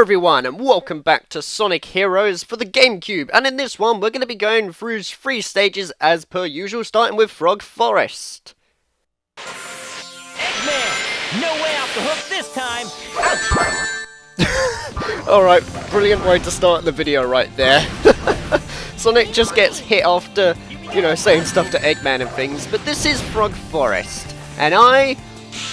everyone, and welcome back to Sonic Heroes for the GameCube, and in this one we're going to be going through 3 stages as per usual, starting with Frog Forest. Eggman! No way off the hook this time! Alright, brilliant way to start the video right there. Sonic just gets hit after, saying stuff to Eggman and things, but this is Frog Forest, and I'm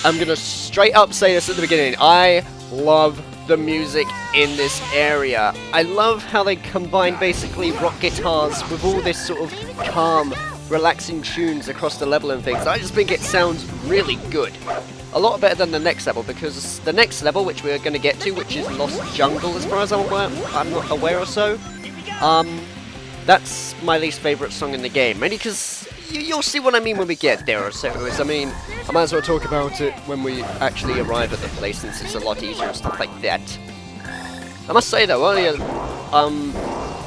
going to straight up say this at the beginning, I love the music in this area. I love how they combine basically rock guitars with all this sort of calm, relaxing tunes across the level and things. I just think it sounds really good. A lot better than the next level, because the next level, which we're going to get to, which is Lost Jungle as far as I'm not aware or so, that's my least favourite song in the game, mainly because you'll see what I mean when we get there or so. I mean, I might as well talk about it when we actually arrive at the place, since it's a lot easier and stuff like that. I must say though, earlier,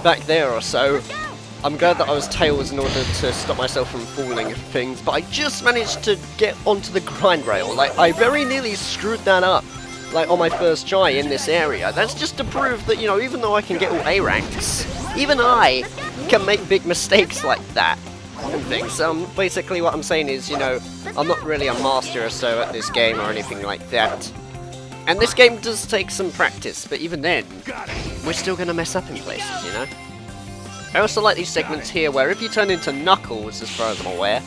back there or so, I'm glad that I was Tails in order to stop myself from falling and things, but I just managed to get onto the grind rail. Like, I very nearly screwed that up, like, on my first try in this area. That's just to prove that, even though I can get all A ranks, even I can make big mistakes like that. And things. Basically what I'm saying is, I'm not really a master or so at this game or anything like that. And this game does take some practice, but even then, we're still going to mess up in places, I also like these segments here where if you turn into Knuckles, as far as I'm aware,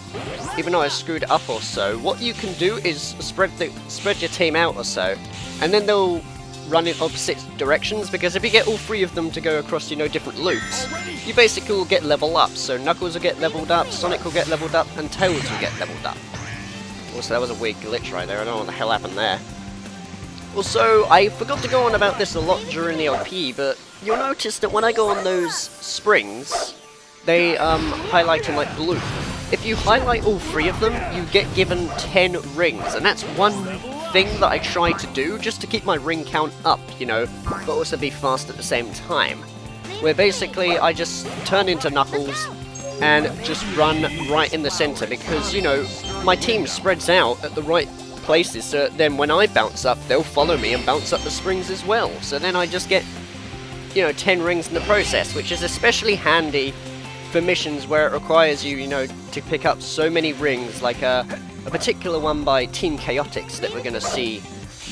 even though I screwed it up or so, what you can do is spread your team out or so, and then they'll run in opposite directions, because if you get all 3 of them to go across, different loops, you basically will get level up. So Knuckles will get leveled up, Sonic will get leveled up, and Tails will get leveled up. Also, that was a weird glitch right there, I don't know what the hell happened there. Also, I forgot to go on about this a lot during the LP, but you'll notice that when I go on those springs, they highlight in like blue. If you highlight all 3 of them, you get given 10 rings, and that's one thing that I try to do just to keep my ring count up, but also be fast at the same time. Where basically I just turn into Knuckles and just run right in the center, because, my team spreads out at the right places, so then when I bounce up, they'll follow me and bounce up the springs as well. So then I just get, 10 rings in the process, which is especially handy for missions where it requires you, to pick up so many rings, like a particular one by Team Chaotix that we're going to see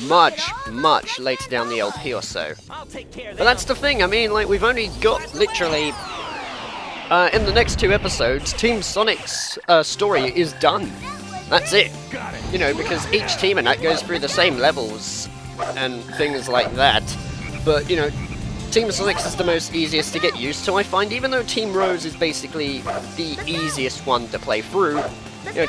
much later down the LP or so. But that's the thing, I mean, like, we've only got literally, in the next 2 episodes, Team Sonic's story is done. That's it. Because each team in that goes through the same levels and things like that. But, Team Sonic's is the most easiest to get used to, I find, even though Team Rose is basically the easiest one to play through.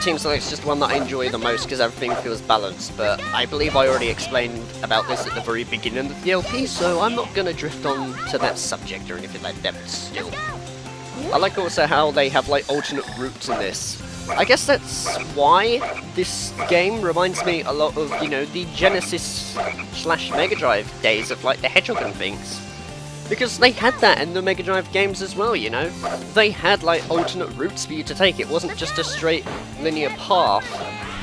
Team Sonic's just one that I enjoy the most because everything feels balanced, but I believe I already explained about this at the very beginning of the LP, so I'm not going to drift on to that subject or anything like that, but still. I like also how they have, like, alternate routes in this. I guess that's why this game reminds me a lot of, the Genesis/Mega Drive days of, like, the Hedgehog and things. Because they had that in the Mega Drive games as well, They had, like, alternate routes for you to take. It wasn't just a straight linear path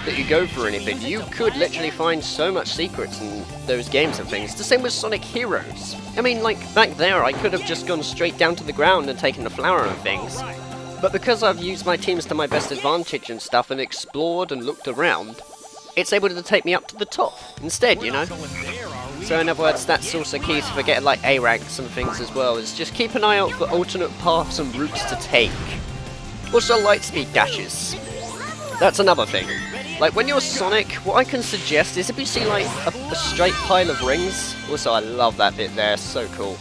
that you go through anything. You could literally find so much secrets in those games and things. The same with Sonic Heroes. I mean, like, back there I could have just gone straight down to the ground and taken the flower and things. But because I've used my teams to my best advantage and stuff and explored and looked around, it's able to take me up to the top instead, So in other words, that's also key to forgetting, like, A ranks and things as well, is just keep an eye out for alternate paths and routes to take. Also, lightspeed dashes. That's another thing. Like, when you're Sonic, what I can suggest is if you see, like, a straight pile of rings, also I love that bit there, so cool.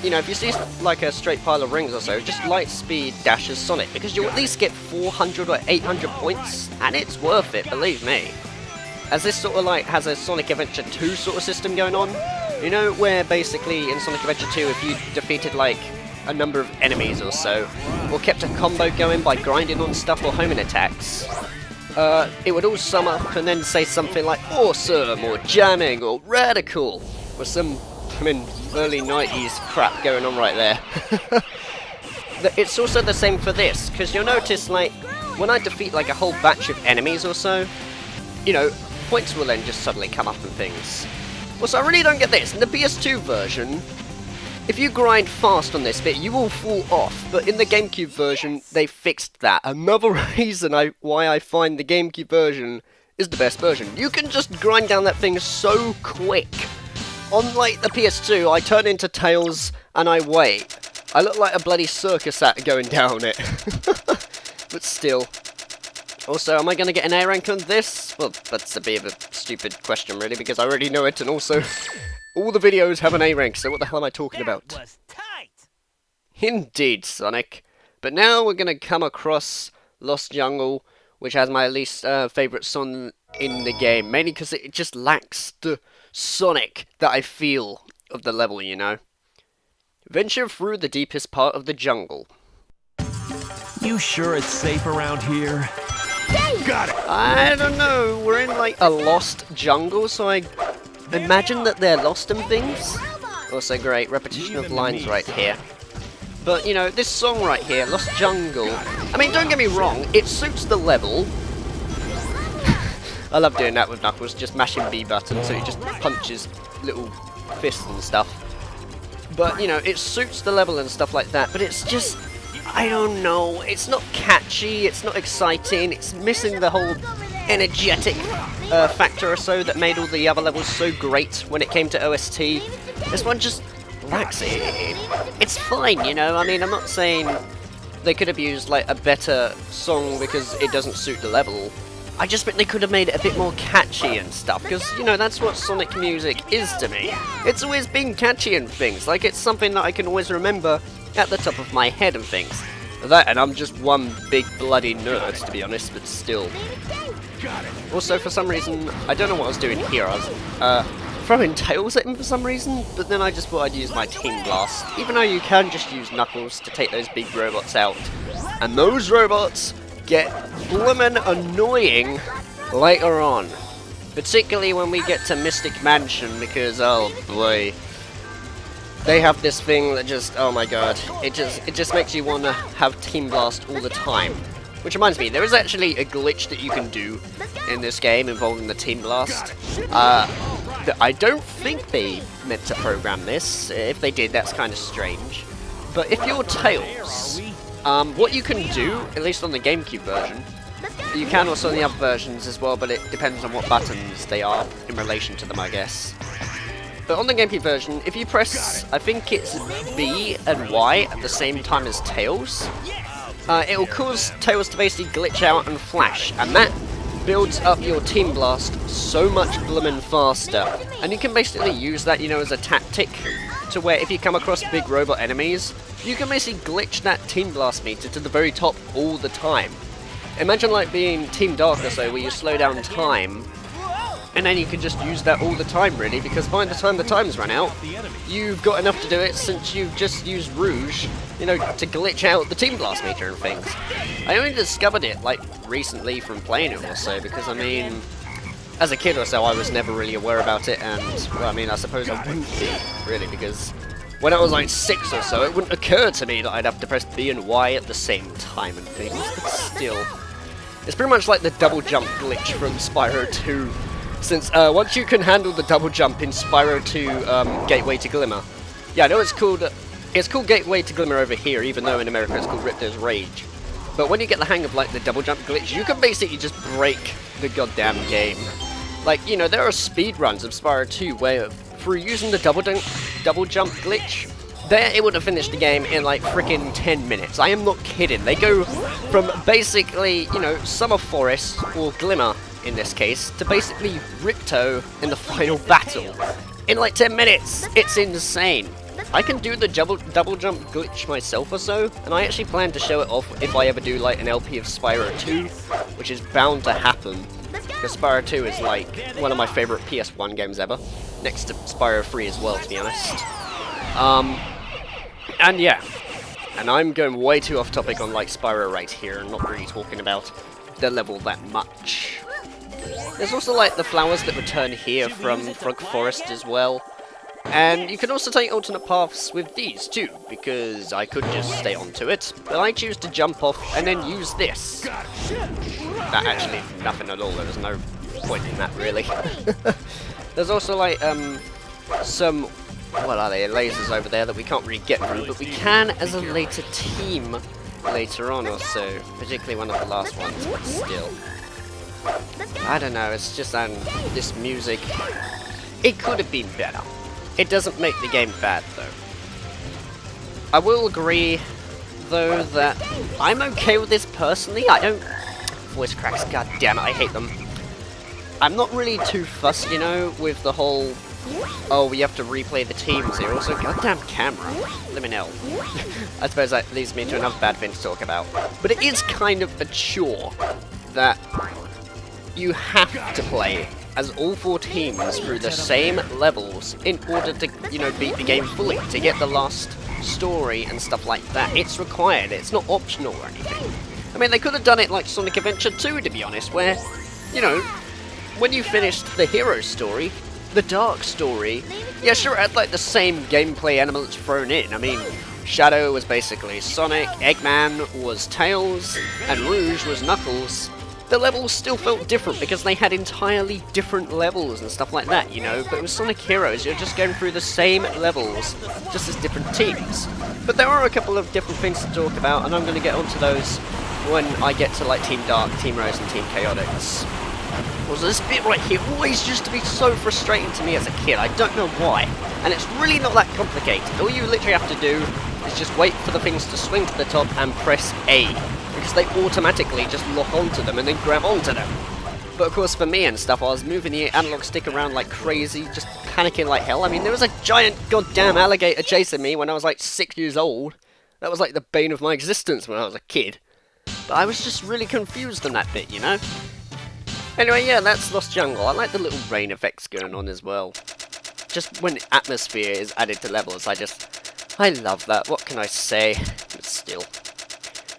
If you see, like, a straight pile of rings or so, just lightspeed dash as Sonic, because you'll at least get 400 or 800 points, and it's worth it, believe me. As this sort of, like, has a Sonic Adventure 2 sort of system going on, where basically in Sonic Adventure 2, if you defeated, like, a number of enemies or so, or kept a combo going by grinding on stuff or homing attacks, it would all sum up and then say something like awesome, or jamming, or radical, or some, early 90s crap going on right there. It's also the same for this, because you'll notice, like, when I defeat, like, a whole batch of enemies or so, points will then just suddenly come up and things. Also, I really don't get this. In the PS2 version, if you grind fast on this bit, you will fall off. But in the GameCube version, they fixed that. Another reason why I find the GameCube version is the best version. You can just grind down that thing so quick. Unlike the PS2, I turn into Tails and I wait. I look like a bloody circus act going down it. But still. Also, am I going to get an A rank on this? Well, that's a bit of a stupid question, really, because I already know it, and also, all the videos have an A rank, so what the hell am I talking about? That was tight. Indeed, Sonic. But now we're going to come across Lost Jungle, which has my least favourite song in the game, mainly because it just lacks the Sonic that I feel of the level, you know? Venture through the deepest part of the jungle. You sure it's safe around here? Got it. I don't know, we're in like a lost jungle, so I imagine that they're lost and things. Also great, repetition of lines right here. But, you know, this song right here, Lost Jungle, I mean, don't get me wrong, it suits the level. I love doing that with Knuckles, just mashing B button so he just punches little fists and stuff. But, you know, it suits the level and stuff like that, but it's just, I don't know, it's not catchy, it's not exciting, it's missing the whole energetic factor or so that made all the other levels so great when it came to OST. This one just lacks it. It's fine, you know, I mean, I'm not saying they could have used like a better song because it doesn't suit the level. I just think they could have made it a bit more catchy and stuff, because, you know, that's what Sonic music is to me. It's always been catchy and things, like it's something that I can always remember at the top of my head and things. That, and I'm just one big bloody nerd, to be honest, but still. Also, for some reason, I don't know what I was doing here, I was throwing Tails at him for some reason, but then I just thought I'd use my Team Blast, even though you can just use Knuckles to take those big robots out. And those robots get bloomin' annoying later on. Particularly when we get to Mystic Mansion, because, oh boy, they have this thing that just, oh my god, it just makes you want to have Team Blast all the time. Which reminds me, there is actually a glitch that you can do in this game involving the Team Blast. I don't think they meant to program this. If they did, that's kind of strange. But if you're Tails, what you can do, at least on the GameCube version, you can also on the other versions as well, but it depends on what buttons they are in relation to them, I guess. But on the GameCube version, if you press, I think it's B and Y at the same time as Tails, it will cause Tails to basically glitch out and flash, and that builds up your Team Blast so much bloomin' faster. And you can basically use that, you know, as a tactic, to where if you come across big robot enemies, you can basically glitch that Team Blast meter to the very top all the time. Imagine like being Team Dark or so, where you slow down time, and then you can just use that all the time, really, because by the time the time's run out, you've got enough to do it since you've just used Rouge, you know, to glitch out the Team Blast meter and things. I only discovered it, like, recently from playing it or so, because, I mean, as a kid or so, I was never really aware about it, and, well, I mean, I suppose I wouldn't be, really, because when I was, like, 6 or so, it wouldn't occur to me that I'd have to press B and Y at the same time and things, but still. It's pretty much like the double jump glitch from Spyro 2. Since once you can handle the double jump in Spyro 2 Gateway to Glimmer. Yeah, I know it's called Gateway to Glimmer over here, even though in America it's called Ripto's Rage. But when you get the hang of like the double jump glitch, you can basically just break the goddamn game. Like, you know, there are speed runs of Spyro 2 where through using the double jump glitch, they're able to finish the game in like freaking 10 minutes. I am not kidding. They go from basically, you know, Summer Forest or Glimmer in this case, to basically Ripto in the final battle in like 10 minutes. It's insane. I can do the double jump glitch myself or so, and I actually plan to show it off if I ever do like an LP of Spyro 2, which is bound to happen, because Spyro 2 is like one of my favourite PS1 games ever, next to Spyro 3 as well, to be honest. And yeah, and I'm going way too off topic on like Spyro right here, and not really talking about the level that much. There's also like the flowers that return here from Frog Forest as well. And you can also take alternate paths with these too, because I could just stay onto it, but I choose to jump off and then use this. That actually, nothing at all, there was no point in that really. There's also like some, what are they, lasers over there that we can't really get through, but we can as a later team later on or so, particularly one of the last ones, but still. I don't know, it's just this music, it could have been better. It doesn't make the game bad though. I will agree though that I'm okay with this personally. I don't, voice cracks, god damn it, I hate them. I'm not really too fussed, you know, with the whole, oh, we have to replay the teams here. Also, goddamn camera. Let me know. I suppose that leads me into another bad thing to talk about. But it is kind of a chore that you have to play as all 4 teams through the same levels in order to, you know, beat the game fully, to get the last story and stuff like that. It's required. It's not optional or anything. I mean, they could have done it like Sonic Adventure 2, to be honest, where, you know, when you finished the hero story, the dark story, yeah, sure, it had like the same gameplay elements thrown in. I mean, Shadow was basically Sonic, Eggman was Tails, and Rouge was Knuckles. The levels still felt different because they had entirely different levels and stuff like that, you know, but with Sonic Heroes, you're just going through the same levels, just as different teams. But there are a couple of different things to talk about, and I'm going to get onto those when I get to like Team Dark, Team Rose, and Team Chaotix. Well, so this bit right here always used to be so frustrating to me as a kid. I don't know why. And it's really not that complicated. All you literally have to do is just wait for the things to swing to the top and press A. Because they automatically just lock onto them and then grab onto them. But of course for me and stuff, I was moving the analog stick around like crazy, just panicking like hell. I mean, there was a giant goddamn alligator chasing me when I was like 6 years old. That was like the bane of my existence when I was a kid. But I was just really confused on that bit, you know? Anyway, yeah, that's Lost Jungle. I like the little rain effects going on as well. Just when atmosphere is added to levels, I love that. What can I say? But still.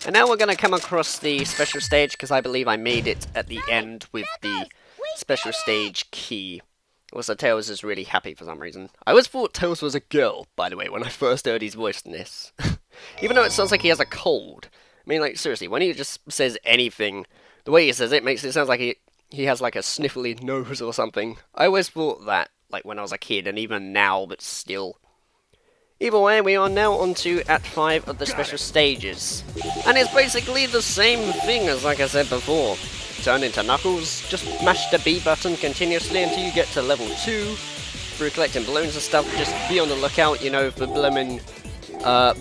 And now we're going to come across the special stage, because I believe I made it at the end with the special stage key. Also, Tails is really happy for some reason. I always thought Tails was a girl, by the way, when I first heard his voice in this. Even though it sounds like he has a cold. I mean, like, seriously, when he just says anything, the way he says it makes it sound like he has like a sniffly nose or something. I always thought that, like when I was a kid, and even now, but still. Either way, we are now on to Act 5 of the special stages. And it's basically the same thing as like I said before. Turn into Knuckles, just mash the B button continuously until you get to level 2. Through collecting balloons and stuff, just be on the lookout, you know, for blooming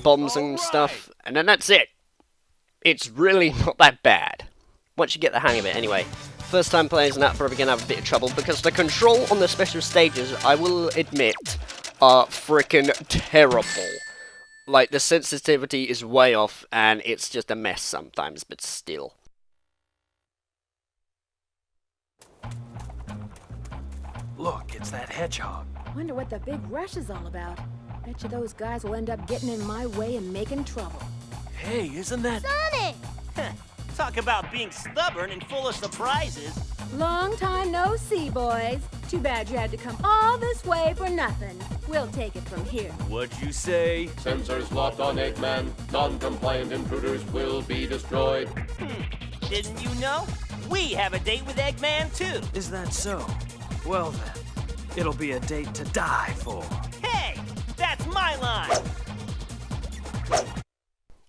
bombs and stuff. And then that's it. It's really not that bad. Once you get the hang of it, anyway. First time players and that probably gonna have a bit of trouble because the control on the special stages, I will admit, are freaking terrible. Like, the sensitivity is way off and it's just a mess sometimes, but still. Look, it's that hedgehog. Wonder what the big rush is all about. Bet you those guys will end up getting in my way and making trouble. Hey, isn't that... Sonic! Talk about being stubborn and full of surprises. Long time no see, boys. Too bad you had to come all this way for nothing. We'll take it from here. What'd you say? Sensors locked on Eggman. Non-compliant intruders will be destroyed. Didn't you know? We have a date with Eggman, too. Is that so? Well then, it'll be a date to die for. Hey, that's my line.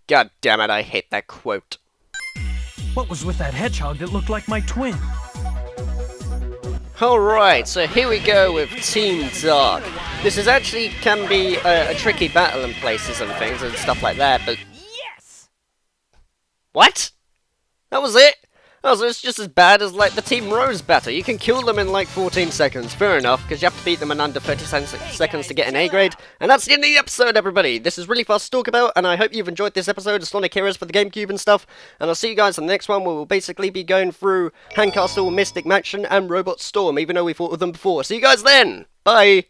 God damn it, I hate that quote. What was with that hedgehog that looked like my twin? Alright, so here we go with Team Dark. This is actually can be a tricky battle in places and things and stuff like that, but... Yes! What? That was it? Oh, so it's just as bad as, like, the Team Rose battle. You can kill them in, like, 14 seconds. Fair enough, because you have to beat them in under 30 seconds to get an A grade. And that's the end of the episode, everybody. This is really fast to talk about, and I hope you've enjoyed this episode of Sonic Heroes for the GameCube and stuff. And I'll see you guys in the next one, where we'll basically be going through Handcastle, Mystic Mansion, and Robot Storm, even though we fought with them before. See you guys then! Bye!